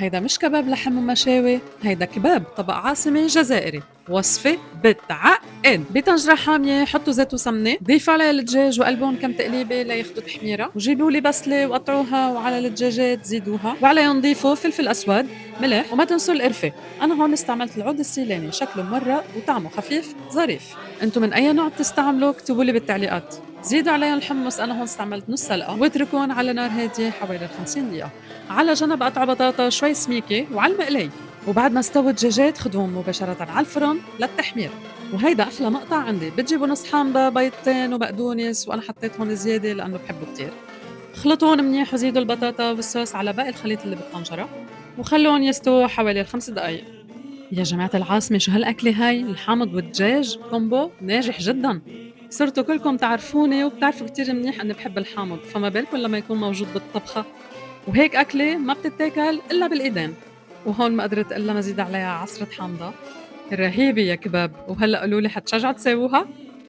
هيدا مش كباب لحم ومشاوي، هيدا كباب طبق عاصمي جزائري. وصفة بتعقد. بطنجرة حامية حطوا زيت وسمنة، ضيفوا عليها الدجاج وقلبون كم تقليبة لياخدوا تحميرة، وجيبوا لي بصلة وقطعوها وعلى الدجاجات زيدوها، وعليهم ضيفوا فلفل أسود، ملح، وما تنسوا القرفة. أنا هون استعملت العود السيلاني، شكله مرق وطعمه خفيف ظريف. انتو من أي نوع بتستعملوا اكتبوا لي بالتعليقات. زيدوا عليهم الحمص، أنا هون استعملت نص سلقة، واتركون على نار هادية حوالي 50 دقيقة. على جنب قطع بطاطا شوي سميكة وعلى المقلي، وبعد ما استوت الدجاجات خدوهم مباشرة على الفرن للتحمير. وهيدا أحلى مقطع عندي، بتجيبوا نص حامضة، بيضتين وبقدونس، وأنا حطيت هون زيادة لأنه بحبه كتير. خلطوهم منيح وزيدوا البطاطا والصوص على باقي الخليط اللي بالطنجرة، وخلوهم يستووا حوالي 5 دقايق. يا جماعة العاصمة، شو هالأكلة هاي؟ الحامض والدجاج كومبو ناجح جدا. صرتوا كلكم تعرفوني وبتعرفوا كتير منيح أني بحب الحامض، فما بالكم لما يكون موجود بالطبخة. وهيك أكلة ما بتتاكل إلا بالإيدين. وهون ما قدرت إلا مزيد عليها عصرة حامضة. رهيبة يا كباب، وهلأ قولوا لي حتشجعوا تساووها؟